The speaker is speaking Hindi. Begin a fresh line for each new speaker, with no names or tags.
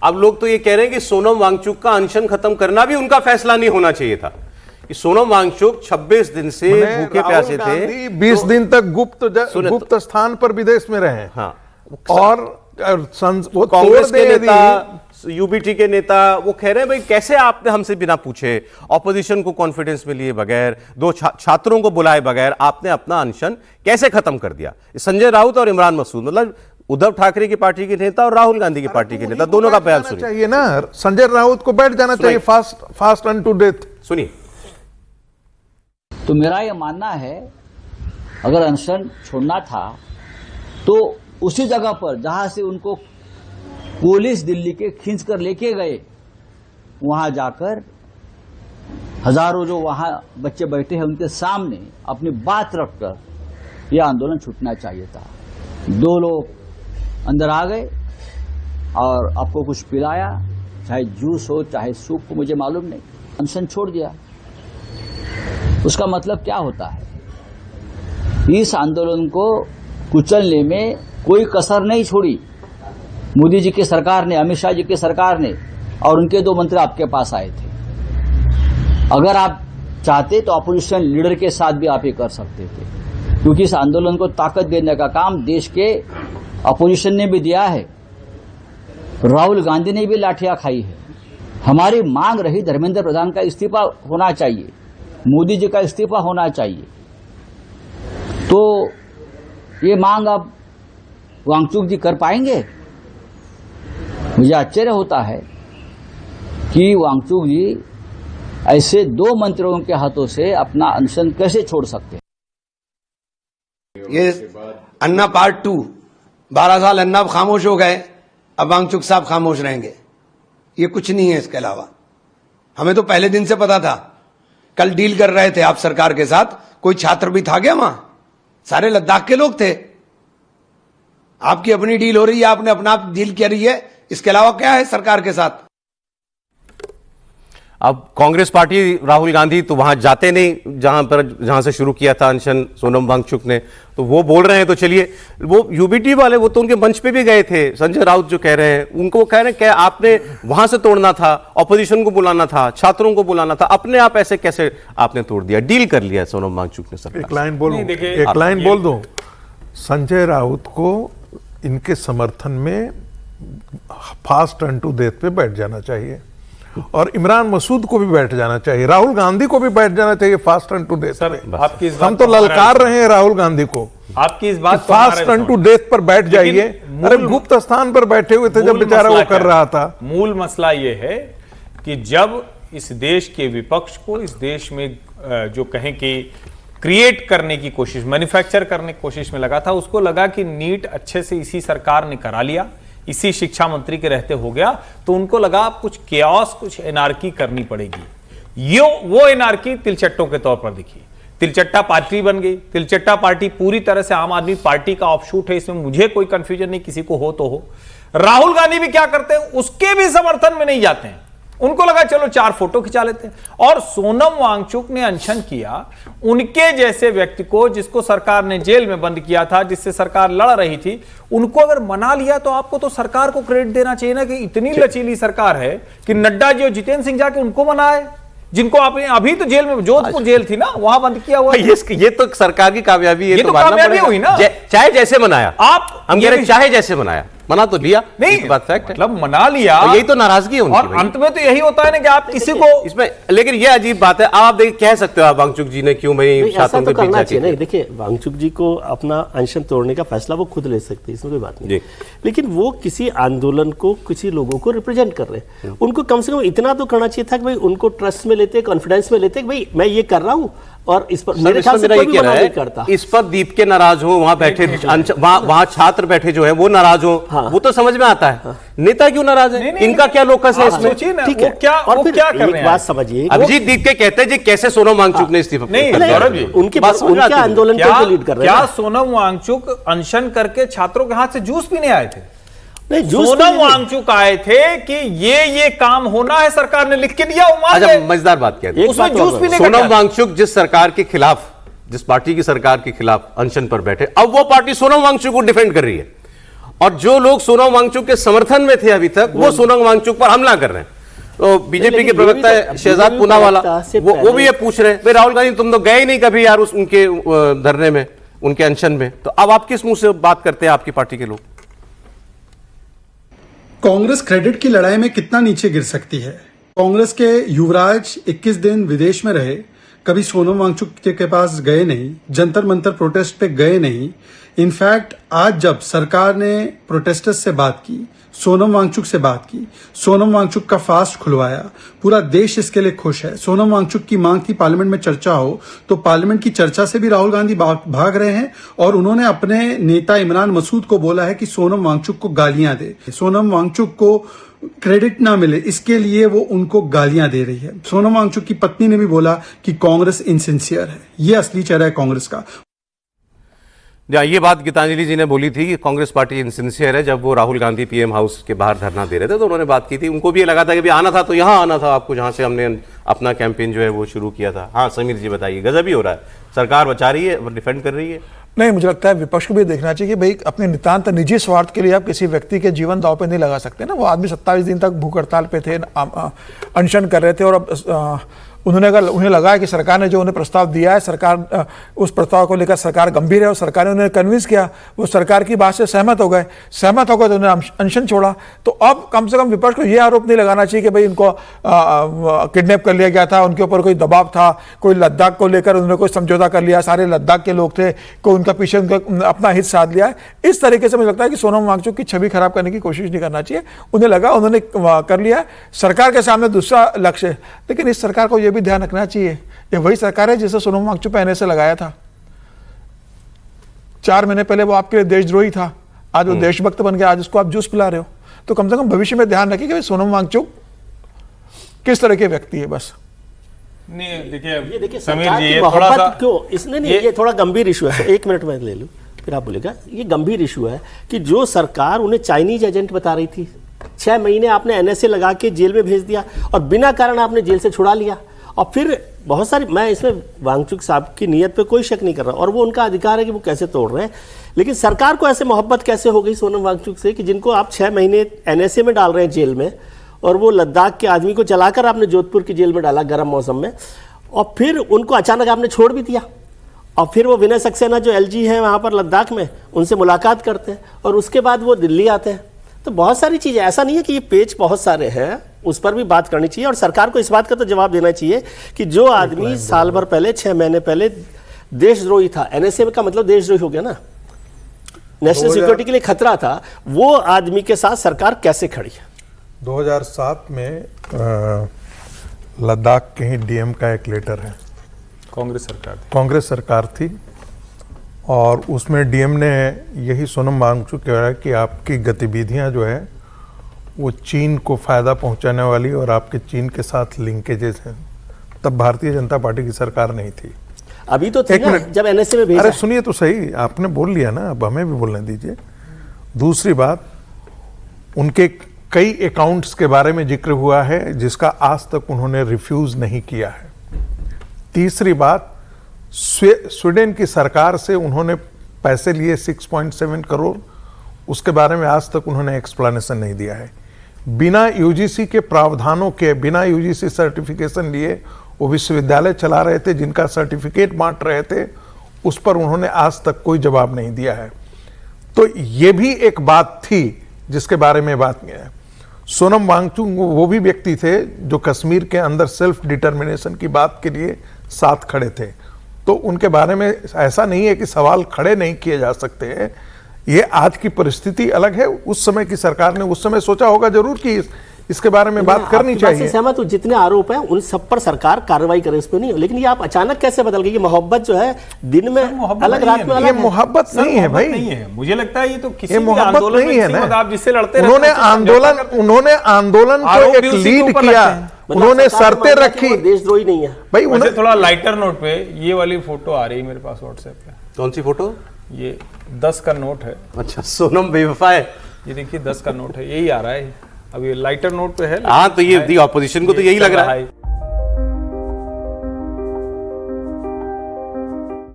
अब लोग तो ये कह रहे हैं कि सोनम वांगचुक का अनशन खत्म करना भी उनका फैसला नहीं होना चाहिए था कि सोनम वांगचुक 26 दिन से भूखे प्यासे थे,
20 दिन तक गुप्त स्थान पर विदेश में रहे।
हाँ,
और वो
कांग्रेस के नेता, यूबीटी के नेता वो कह रहे हैं भाई कैसे आपने हमसे बिना पूछे, ऑपोजिशन को कॉन्फिडेंस में लिए बगैर, दो छात्रों को बुलाए बगैर आपने अपना अनशन कैसे खत्म कर दिया। संजय राउत और इमरान मसूद, मतलब उद्धव ठाकरे की पार्टी के नेता और राहुल गांधी की पार्टी के नेता, दोनों का बयान सुनिए।
चाहिए ना, संजय राउत को बैठ जाना चाहिए फास्ट अन टू डेथ।
सुनिए।
तो मेरा यह मानना है अगर अनशन छोड़ना था तो उसी जगह पर जहां से उनको पुलिस दिल्ली के खींच कर लेके गए, वहां जाकर हजारों जो वहां बच्चे बैठे हैं उनके सामने अपनी बात रखकर यह आंदोलन छूटना चाहिए था। 2 लोग अंदर आ गए और आपको कुछ पिलाया, चाहे जूस हो चाहे सूप हो, मुझे मालूम नहीं, अनशन छोड़ दिया। उसका मतलब क्या होता है? इस आंदोलन को कुचलने में कोई कसर नहीं छोड़ी मोदी जी की सरकार ने, अमित शाह जी की सरकार ने, और उनके 2 मंत्री आपके पास आए थे। अगर आप चाहते तो अपोजिशन लीडर के साथ भी आप ये कर सकते थे, क्योंकि इस आंदोलन को ताकत देने का काम देश के अपोजिशन ने भी दिया है। राहुल गांधी ने भी लाठियां खाई है। हमारी मांग रही धर्मेंद्र प्रधान का इस्तीफा होना चाहिए, मोदी जी का इस्तीफा होना चाहिए। तो ये मांग अब वांगचुक जी कर पाएंगे? मुझे आश्चर्य होता है कि वांगचुक जी ऐसे 2 मंत्रियों के हाथों से अपना अनशन कैसे छोड़ सकते हैं।
ये अन्ना पार्ट 2, 12 साल अन्ना खामोश हो गए, अब वांगचुक साहब खामोश रहेंगे। ये कुछ नहीं है इसके अलावा। हमें तो पहले दिन से पता था। कल डील कर रहे थे आप सरकार के साथ, कोई छात्र भी था क्या वहां? सारे लद्दाख के लोग थे। आपकी अपनी डील हो रही है, आपने अपना डील करी है, इसके अलावा क्या है सरकार के साथ?
अब कांग्रेस पार्टी, राहुल गांधी तो वहां जाते नहीं जहां से शुरू किया था अनशन सोनम वांगचुक ने, तो वो बोल रहे हैं। तो चलिए, वो यूबीटी वाले वो तो उनके मंच पे भी गए थे। संजय राउत जो कह रहे हैं, उनको कह रहे हैं क्या आपने वहां से तोड़ना था, ऑपोजिशन को बुलाना था, छात्रों को बुलाना था, अपने आप ऐसे कैसे आपने तोड़ दिया, डील कर लिया सोनम वांगचुक ने? सर
एक लाइन बोल दो। संजय राउत को इनके समर्थन में फास्ट अन टू डेथ पे बैठ जाना चाहिए, और इमरान मसूद को भी बैठ जाना चाहिए, राहुल गांधी को भी बैठ जाना चाहिए fast unto death.
Sir, आपकी इस
हम तो ललकार रहे हैं राहुल गांधी को,
आपकी इस बात
फास्ट अन टू डेथ पर बैठ जाइए। अरे गुप्त स्थान पर बैठे हुए थे जब बेचारा वो कर रहा था।
मूल मसला ये है कि जब इस देश के विपक्ष को इस देश में जो कहें कि क्रिएट करने की कोशिश, मैन्युफैक्चर करने की कोशिश में लगा था, उसको लगा कि नीट अच्छे से इसी सरकार ने करा लिया, इसी शिक्षा मंत्री के रहते हो गया, तो उनको लगा अब कुछ केओस, कुछ एनार्की करनी पड़ेगी। वो एनार्की तिलचट्टों के तौर पर दिखी। तिलचट्टा पार्टी बन गई। तिलचट्टा पार्टी पूरी तरह से आम आदमी पार्टी का ऑफशूट है, इसमें मुझे कोई कंफ्यूजन नहीं, किसी को हो तो हो। राहुल गांधी भी क्या करते हैं, उसके भी समर्थन में नहीं जाते हैं। उनको लगा चलो 4 फोटो खिंचा लेते हैं। और सोनम वांगचुक ने अनशन किया, उनके जैसे व्यक्ति को, जिसको सरकार ने जेल में बंद किया था, जिससे सरकार लड़ रही थी, उनको अगर मना लिया तो आपको तो सरकार को क्रेडिट देना चाहिए ना कि इतनी लचीली सरकार है कि नड्डा जी और जितेंद्र सिंह जाके उनको मनाए, जिनको आपने अभी तो जेल में, जोधपुर जेल थी ना, वहां बंद किया हुआ।
ये तो सरकार की कामयाबी है,
ये तो कामयाबी हुई ना।
चाहे जैसे मनाया,
आप
हम कह रहे चाहे जैसे मनाया, मना तो लिया, नहीं बात फैक्ट है,
मतलब मना लिया,
यही तो नाराजगी है उनकी।
और अंत में तो यही होता है ना कि आप किसी को
इसमें, लेकिन ये अजीब बात है, आप देखिए कह सकते हो आप वांगचुक जी ने क्यों भाई छात्रों के बीच जाके।
नहीं, देखिए वांगचुक जी को अपना अनशन तोड़ने का फैसला वो खुद ले सकते हैं, इसमें कोई बात नहीं, लेकिन वो किसी आंदोलन को, किसी लोगों को रिप्रेजेंट कर रहे हैं, उनको कम से कम इतना तो करना चाहिए था कि भाई उनको ट्रस्ट में लेते, कॉन्फिडेंस में लेते कि भाई मैं ये कर रहा हूं, और इस पर मेरे ख्याल से कोई भी मना नहीं करता।
इस पर दीप के नाराज हो, वहां बैठे वहां छात्र बैठे जो है वो नाराज हो, वो तो समझ में आता है। नेता क्यों नाराज है? इनका क्या लोकस है इसमें?
ठीक है, क्या और फिर क्या कर रहे हैं?
बात समझिए,
अभिजीत दीप के कहते हैं जी कैसे सोनम वांगचुक ने इस्तीफा
नहीं, गौरव जी
उनके आंदोलन को लीड कर रहे हैं।
क्या सोनम वांगचुक अनशन करके छात्रों के हाथ से जूस पीने आए थे?
नहीं,
सोनम वांगचुक आए थे कि ये काम होना है, सरकार ने लिख के दिया।
अच्छा, मजेदार बात क्या है,
उसमें जूस पीने का
सोनम वांगचुक जिस सरकार के खिलाफ, जिस पार्टी की सरकार के खिलाफ अनशन पर बैठे, अब वो पार्टी सोनम वांगचुक को डिफेंड कर रही है, और जो लोग सोनम वांगचुक के समर्थन में थे अभी तक, वो सोनम वांगचुक पर हमला कर रहे हैं। तो बीजेपी के प्रवक्ता है शहजाद पूनावाला, वो भी ये पूछ रहे हैं, भाई राहुल गांधी तुम तो गए ही नहीं कभी यार उस उनके धरने में, उनके अनशन में, तो अब आप किस मुंह से बात करते हैं आपकी पार्टी के लोग?
कांग्रेस क्रेडिट की लड़ाई में कितना नीचे गिर सकती है? कांग्रेस के युवराज 21 दिन विदेश में रहे, कभी सोनम वांगचुक के पास गए नहीं, जंतर मंतर प्रोटेस्ट पे गए नहीं। इनफैक्ट आज जब सरकार ने प्रोटेस्टर्स से बात की, सोनम वांगचुक से बात की, सोनम वांगचुक का फास्ट खुलवाया, पूरा देश इसके लिए खुश है। सोनम वांगचुक की मांग थी पार्लियामेंट में चर्चा हो, तो पार्लियामेंट की चर्चा से भी राहुल गांधी भाग रहे हैं और उन्होंने अपने नेता इमरान मसूद को बोला है कि सोनम वांगचुक को गालियां दे, सोनम वांगचुक को क्रेडिट ना मिले, इसके लिए वो उनको गालियां दे रही है। सोनम वांगचुक की पत्नी ने भी बोला कि कांग्रेस इनसिंसियर है। ये असली चेहरा है कांग्रेस का।
ये बात गीतांजलि जी ने बोली थी कि कांग्रेस पार्टी इनसिंसियर है, जब वो राहुल गांधी पीएम हाउस के बाहर धरना दे रहे थे तो उन्होंने बात की थी। उनको भी ये लगा था कि भी आना था तो यहाँ आना था आपको, जहां से हमने अपना कैंपेन जो है वो शुरू किया था। हाँ समीर जी बताइए, गजब ही हो रहा है, सरकार बचा रही है, डिफेंड कर रही है।
नहीं, मुझे लगता है विपक्ष को भी देखना चाहिए कि भाई अपने नितांत निजी स्वार्थ के लिए आप किसी व्यक्ति के जीवन दांव पे नहीं लगा सकते ना। वो आदमी 27 दिन तक भूख हड़ताल पे थे, अनशन कर रहे थे, और अब उन्हें लगा है कि सरकार ने जो उन्हें प्रस्ताव दिया है, सरकार उस प्रस्ताव को लेकर सरकार गंभीर है और सरकार ने उन्हें कन्विंस किया, वो सरकार की बात से सहमत हो गए तो उन्होंने अनशन छोड़ा। तो अब कम से कम विपक्ष को यह आरोप नहीं लगाना चाहिए कि भाई उनको किडनैप कर लिया गया था, उनके ऊपर कोई दबाव था, कोई लद्दाख को लेकर उन्होंने कोई समझौता कर लिया, सारे लद्दाख के लोग थे, कोई उनका पीछे उनका अपना हित साध लिया है। इस तरीके से मुझे लगता है कि सोनम वांगचुक की छवि खराब करने की कोशिश नहीं करना चाहिए। उन्हें लगा, उन्होंने कर लिया, सरकार के सामने दूसरा लक्ष्य है। लेकिन इस सरकार को यह भी ध्यान रखना चाहिए, ये वही सरकार है जिसे सोनम वांगचुक पहले से लगाया था। 4 महीने पहले वो आपके लिए देशद्रोही था, आज वो देशभक्त बन गया, आज उसको आप जूस पिला रहे हो। तो कम से कम भविष्य में ध्यान रखिए कि सोनम वांगचुक किस तरह के व्यक्ति है। बस
नहीं देखिए,
देखिए
समीर
सरकार
जी
की
ये थोड़ा
मोहब्बत
सा
क्यों इसने नहीं, ये थोड़ा गंभीर इशू है। 1 मिनट में ले लूं फिर आप बोलेगा। ये गंभीर इशू है कि जो सरकार उन्हें चाइनीज एजेंट बता रही थी, 6 महीने आपने एनएसए लगा के जेल में भेज दिया और बिना कारण आपने जेल से छुड़ा लिया। और फिर बहुत सारी, मैं इसमें वांगचुक साहब की नीयत पे कोई शक नहीं कर रहा और वो उनका अधिकार है कि वो कैसे तोड़ रहे हैं, लेकिन सरकार को ऐसे मोहब्बत कैसे हो गई सोनम वांगचुक से कि जिनको आप 6 महीने एनएसए में डाल रहे हैं जेल में, और वो लद्दाख के आदमी को चलाकर आपने जोधपुर की जेल में डाला गर्म मौसम में, और फिर उनको अचानक आपने छोड़ भी दिया। और फिर वो विनय सक्सेना जो एलजी है वहाँ पर लद्दाख में, उनसे मुलाकात करते हैं और उसके बाद वो दिल्ली आते हैं। तो बहुत सारी चीज़ें, ऐसा नहीं है कि ये पेज बहुत सारे हैं, उस पर भी बात करनी चाहिए और सरकार को इस बात का तो जवाब देना चाहिए कि जो आदमी साल भर पहले, 6 महीने पहले देशद्रोही था, एनएसए का मतलब देशद्रोही हो गया ना, नेशनल सिक्योरिटी के लिए खतरा था, वो आदमी के साथ सरकार कैसे खड़ी है?
2007 में लद्दाख के ही डीएम का एक लेटर है, कांग्रेस सरकार थी, और उसमें डीएम ने यही सोनम वांगचुक कहा है कि आपकी गतिविधियां जो है वो चीन को फायदा पहुंचाने वाली और आपके चीन के साथ लिंकेजेस हैं। तब भारतीय जनता पार्टी की सरकार नहीं थी,
अभी तो थे ना जब एनएसए में भेजा।
अरे सुनिए तो सही, आपने बोल लिया ना, अब हमें भी बोलने दीजिए। दूसरी बात, उनके कई अकाउंट्स के बारे में जिक्र हुआ है जिसका आज तक उन्होंने रिफ्यूज नहीं किया है। तीसरी बात, स्वीडन की सरकार से उन्होंने पैसे लिए 6.7 करोड़, उसके बारे में आज तक उन्होंने एक्सप्लेनेशन नहीं दिया है। बिना यूजीसी के प्रावधानों के, बिना यूजीसी सर्टिफिकेशन लिए वो विश्वविद्यालय चला रहे थे, जिनका सर्टिफिकेट बांट रहे थे, उस पर उन्होंने आज तक कोई जवाब नहीं दिया है। तो ये भी एक बात थी जिसके बारे में बात किया है। सोनम वांगचुक वो भी व्यक्ति थे जो कश्मीर के अंदर सेल्फ डिटर्मिनेशन की बात के लिए साथ खड़े थे, तो उनके बारे में ऐसा नहीं है कि सवाल खड़े नहीं किए जा सकते हैं। ये आज की परिस्थिति अलग है, उस समय की सरकार ने उस समय सोचा होगा जरूर कि इसके बारे में बात करनी चाहिए।
सहमत हूं, जितने आरोप हैं उन सब पर सरकार कार्रवाई करे, इस पर नहीं, लेकिन ये आप अचानक कैसे बदल गई? ये मोहब्बत जो है दिन में अलग, रात में अलग,
ये मोहब्बत नहीं है भाई,
नहीं है। मुझे लगता है ये तो किसी
मोहब्बत नहीं है ना।
आप जिससे लड़ते
उन्होंने आंदोलन को एक लीड किया, उन्होंने शर्तें रखी,
देशद्रोही नहीं है
भाई।
उन्हें थोड़ा लाइटर नोट पे ये वाली फोटो आ रही है मेरे पास व्हाट्सएप पे।
कौन सी फोटो?
ये 10 का नोट है।
अच्छा, सोनम बेवफा है।
ये देखिए 10 का नोट है, यही आ रहा है, अभी लाइटर नोट पे है।
हाँ, तो ये ऑपोजिशन को तो यही लग रहा है।